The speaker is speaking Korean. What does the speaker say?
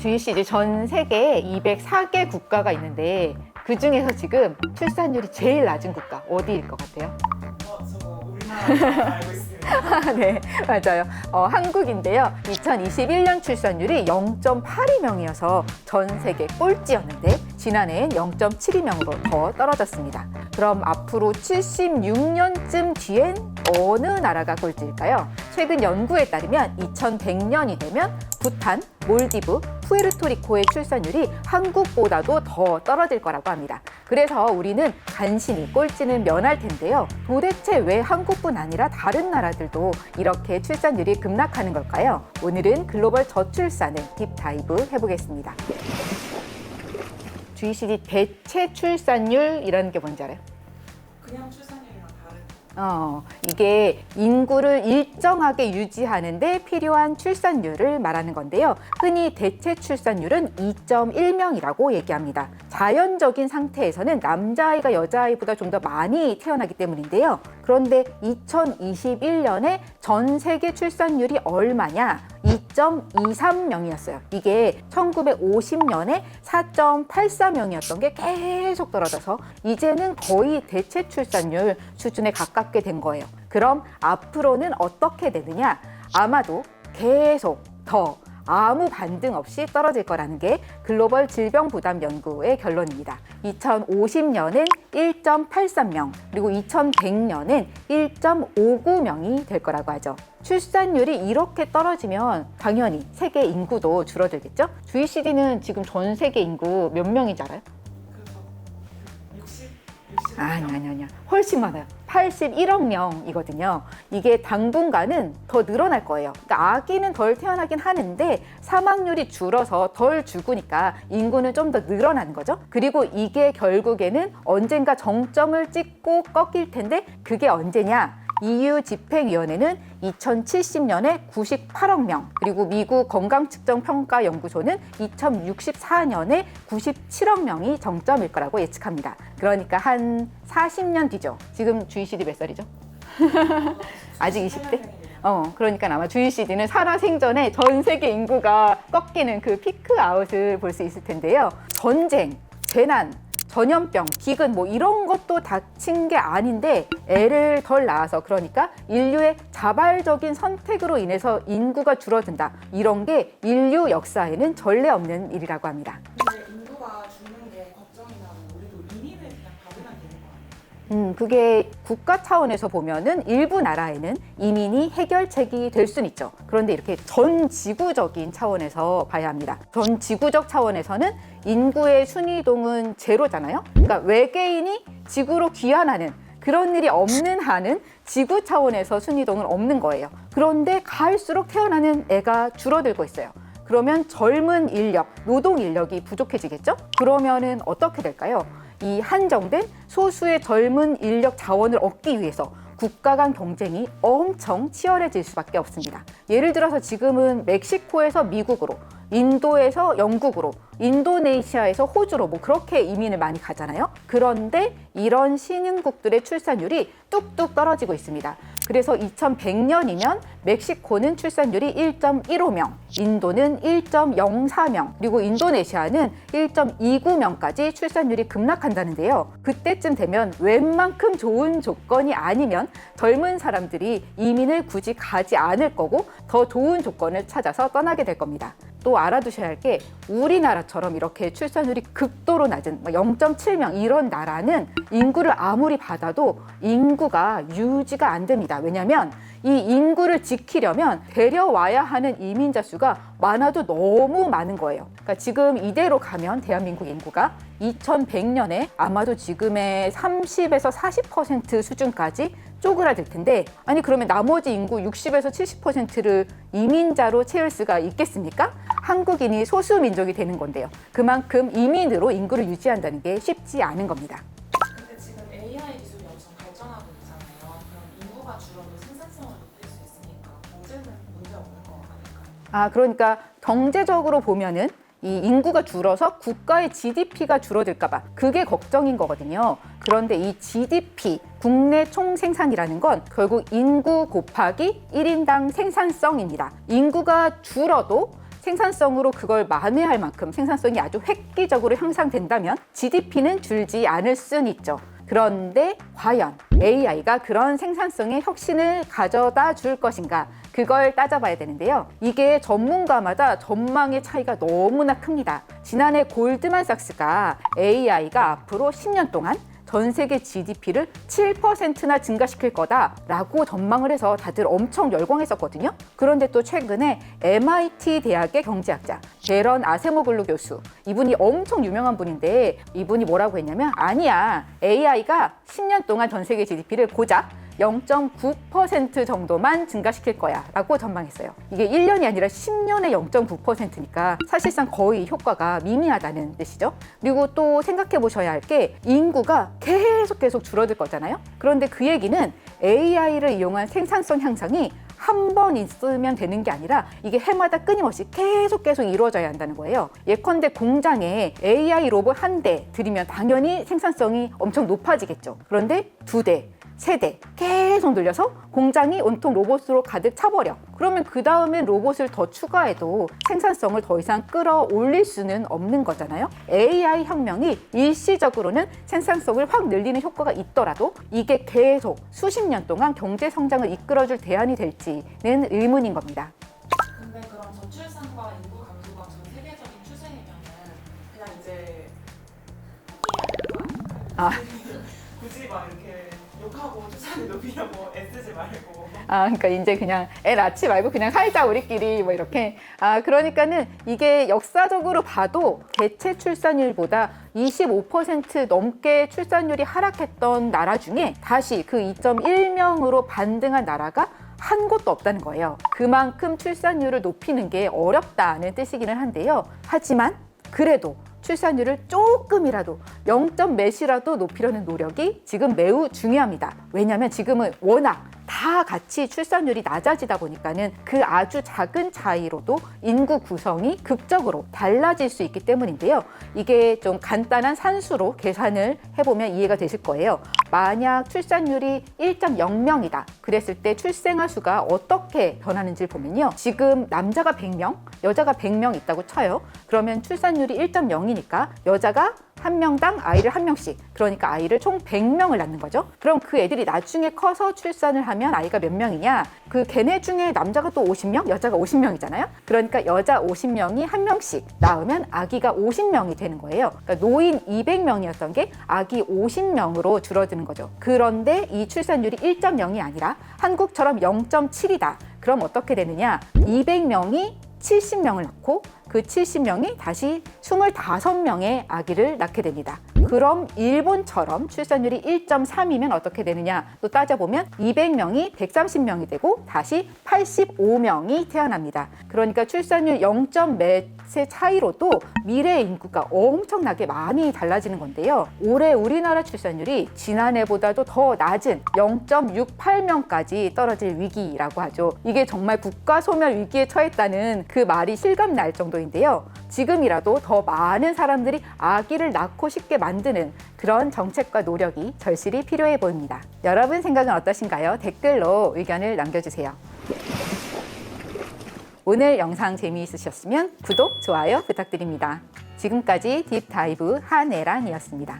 GCG 전 세계에 204개 국가가 있는데 그 중에서 지금 출산율이 제일 낮은 국가 어디일 것 같아요? 저 우리나라 알고 있습니다. 네, 맞아요. 한국인데요. 2021년 출산율이 0.82명이어서 전 세계 꼴찌였는데 지난해엔 0.72명으로 더 떨어졌습니다. 그럼 앞으로 76년쯤 뒤엔 어느 나라가 꼴찌일까요? 최근 연구에 따르면 2100년이 되면 부탄, 몰디브, 푸에르토리코의 출산율이 한국보다도 더 떨어질 거라고 합니다. 그래서 우리는 간신히 꼴찌는 면할 텐데요. 도대체 왜 한국뿐 아니라 다른 나라들도 이렇게 출산율이 급락하는 걸까요? 오늘은 글로벌 저출산을 딥다이브 해보겠습니다. GCD 대체 출산율이라는 게 뭔지 알아요? 그냥 출산율이랑 다른. 이게 인구를 일정하게 유지하는데 필요한 출산율을 말하는 건데요. 흔히 대체 출산율은 2.1명이라고 얘기합니다. 자연적인 상태에서는 남자아이가 여자아이보다 좀 더 많이 태어나기 때문인데요. 그런데 2021년에 전 세계 출산율이 얼마냐? 2.23명이었어요. 이게 1950년에 4.84명이었던 게 계속 떨어져서 이제는 거의 대체 출산율 수준에 가깝게 된 거예요. 그럼 앞으로는 어떻게 되느냐? 아마도 계속 더 아무 반등 없이 떨어질 거라는 게 글로벌 질병부담연구의 결론입니다. 2050년엔 1.83명, 그리고 2100년엔 1.59명이 될 거라고 하죠. 출산율이 이렇게 떨어지면 당연히 세계 인구도 줄어들겠죠? GCD는 지금 전 세계 인구 몇 명인지 알아요? 그래서 60? 아니야. 훨씬 많아요. 81억 명이거든요. 이게 당분간은 더 늘어날 거예요. 그러니까 아기는 덜 태어나긴 하는데 사망률이 줄어서 덜 죽으니까 인구는 좀 더 늘어나는 거죠. 그리고 이게 결국에는 언젠가 정점을 찍고 꺾일 텐데 그게 언제냐? EU 집행위원회는 2070년에 98억 명, 그리고 미국 건강측정평가연구소는 2064년에 97억 명이 정점일 거라고 예측합니다. 그러니까 한 40년 뒤죠. 지금 GCD 몇 살이죠? 아직 20대? 그러니까 아마 GCD는 살아생전에 전 세계 인구가 꺾이는 그 피크 아웃을 볼 수 있을 텐데요. 전쟁, 재난, 전염병, 기근 뭐 이런 것도 닥친 게 아닌데 애를 덜 낳아서 그러니까 인류의 자발적인 선택으로 인해서 인구가 줄어든다. 이런 게 인류 역사에는 전례 없는 일이라고 합니다. 근데 인구가 죽는 게 걱정이 나면 우리도 이민을 그냥 받으면 되는 거 아니에요? 그게 국가 차원에서 보면은 일부 나라에는 이민이 해결책이 될 수는 있죠. 그런데 이렇게 전 지구적인 차원에서 봐야 합니다. 전 지구적 차원에서는 인구의 순이동은 제로잖아요. 그러니까 외계인이 지구로 귀환하는 그런 일이 없는 한은 지구 차원에서 순이동은 없는 거예요. 그런데 갈수록 태어나는 애가 줄어들고 있어요. 그러면 젊은 인력, 노동 인력이 부족해지겠죠? 그러면은 어떻게 될까요? 이 한정된 소수의 젊은 인력 자원을 얻기 위해서 국가 간 경쟁이 엄청 치열해질 수밖에 없습니다. 예를 들어서 지금은 멕시코에서 미국으로, 인도에서 영국으로, 인도네시아에서 호주로 뭐 그렇게 이민을 많이 가잖아요. 그런데 이런 신흥국들의 출산율이 뚝뚝 떨어지고 있습니다. 그래서 2100년이면 멕시코는 출산율이 1.15명, 인도는 1.04명, 그리고 인도네시아는 1.29명까지 출산율이 급락한다는데요. 그때쯤 되면 웬만큼 좋은 조건이 아니면 젊은 사람들이 이민을 굳이 가지 않을 거고 더 좋은 조건을 찾아서 떠나게 될 겁니다. 또 알아두셔야 할 게 우리나라처럼 이렇게 출산율이 극도로 낮은 0.7명 이런 나라는 인구를 아무리 받아도 인구가 유지가 안 됩니다. 왜냐하면 이 인구를 지키려면 데려와야 하는 이민자 수가 많아도 너무 많은 거예요. 그러니까 지금 이대로 가면 대한민국 인구가 2100년에 아마도 지금의 30에서 40% 수준까지 쪼그라들 텐데 아니 그러면 나머지 인구 60에서 70%를 이민자로 채울 수가 있겠습니까? 한국인이 소수민족이 되는 건데요. 그만큼 이민으로 인구를 유지한다는 게 쉽지 않은 겁니다. 근데 지금 AI 기술이 엄청 발전하고 있잖아요. 그럼 인구가 줄어도 생산성을 높일 수 있으니까 경제는 문제 없는 거 아닐까요? 그러니까 경제적으로 보면은 이 인구가 줄어서 국가의 GDP가 줄어들까 봐 그게 걱정인 거거든요. 그런데 이 GDP, 국내 총생산이라는 건 결국 인구 곱하기 1인당 생산성입니다. 인구가 줄어도 생산성으로 그걸 만회할 만큼 생산성이 아주 획기적으로 향상된다면 GDP는 줄지 않을 수는 있죠. 그런데 과연 AI가 그런 생산성의 혁신을 가져다 줄 것인가? 그걸 따져봐야 되는데요. 이게 전문가마다 전망의 차이가 너무나 큽니다. 지난해 골드만삭스가 AI가 앞으로 10년 동안 전 세계 GDP를 7%나 증가시킬 거다라고 전망을 해서 다들 엄청 열광했었거든요. 그런데 또 최근에 MIT 대학의 경제학자 제런 아세모글루 교수, 이분이 엄청 유명한 분인데 이분이 뭐라고 했냐면 아니야, AI가 10년 동안 전 세계 GDP를 고작 0.9% 정도만 증가시킬 거야 라고 전망했어요. 이게 1년이 아니라 10년에 0.9%니까 사실상 거의 효과가 미미하다는 뜻이죠. 그리고 또 생각해 보셔야 할 게 인구가 계속 줄어들 거잖아요. 그런데 그 얘기는 AI를 이용한 생산성 향상이 한 번 있으면 되는 게 아니라 이게 해마다 끊임없이 계속 이루어져야 한다는 거예요. 예컨대 공장에 AI 로봇 한 대 들이면 당연히 생산성이 엄청 높아지겠죠. 그런데 2대, 3대 계속 늘려서 공장이 온통 로봇으로 가득 차버려. 그러면 그 다음에 로봇을 더 추가해도 생산성을 더 이상 끌어올릴 수는 없는 거잖아요. AI 혁명이 일시적으로는 생산성을 확 늘리는 효과가 있더라도 이게 계속 수십 년 동안 경제 성장을 이끌어줄 대안이 될지는 의문인 겁니다. 근데 그럼 저출산과 인구 감소가 전 세계적인 추세이면은 그냥 이제 아. 굳이 막 이렇게 욕하고 출산을 높이려고 애쓰지 말고. 그러니까 이제 그냥 애 낳지 말고 그냥 살자 우리끼리 뭐 이렇게. 그러니까는 이게 역사적으로 봐도 대체 출산율보다 25% 넘게 출산율이 하락했던 나라 중에 다시 그 2.1명으로 반등한 나라가 한 곳도 없다는 거예요. 그만큼 출산율을 높이는 게 어렵다는 뜻이기는 한데요. 하지만 그래도 출산율을 조금이라도 0.몇이라도 높이려는 노력이 지금 매우 중요합니다. 왜냐하면 지금은 워낙 다 같이 출산율이 낮아지다 보니까는 그 아주 작은 차이로도 인구 구성이 극적으로 달라질 수 있기 때문인데요. 이게 좀 간단한 산수로 계산을 해보면 이해가 되실 거예요. 만약 출산율이 1.0명이다. 그랬을 때 출생아 수가 어떻게 변하는지 보면요. 지금 남자가 100명, 여자가 100명 있다고 쳐요. 그러면 출산율이 1.0이니까 여자가 한 명당 아이를 한 명씩, 그러니까 아이를 총 100명을 낳는 거죠. 그럼 그 애들이 나중에 커서 출산을 하면 아이가 몇 명이냐? 그 걔네 중에 남자가 또 50명, 여자가 50명이잖아요. 그러니까 여자 50명이 한 명씩 낳으면 아기가 50명이 되는 거예요. 그러니까 노인 200명이었던 게 아기 50명으로 줄어드는 거죠. 그런데 이 출산율이 1.0이 아니라 한국처럼 0.7이다. 그럼 어떻게 되느냐? 200명이 70명을 낳고 그 70명이 다시 25명의 아기를 낳게 됩니다. 그럼 일본처럼 출산율이 1.3이면 어떻게 되느냐? 또 따져보면 200명이 130명이 되고 다시 85명이 태어납니다. 그러니까 출산율 0.몇의 차이로도 미래 인구가 엄청나게 많이 달라지는 건데요. 올해 우리나라 출산율이 지난해보다도 더 낮은 0.68명까지 떨어질 위기라고 하죠. 이게 정말 국가 소멸 위기에 처했다는 그 말이 실감 날 정도인데요. 지금이라도 더 많은 사람들이 아기를 낳고 싶게 만드는 그런 정책과 노력이 절실히 필요해 보입니다. 여러분 생각은 어떠신가요? 댓글로 의견을 남겨주세요. 오늘 영상 재미있으셨으면 구독, 좋아요 부탁드립니다. 지금까지 딥다이브 한혜란이었습니다.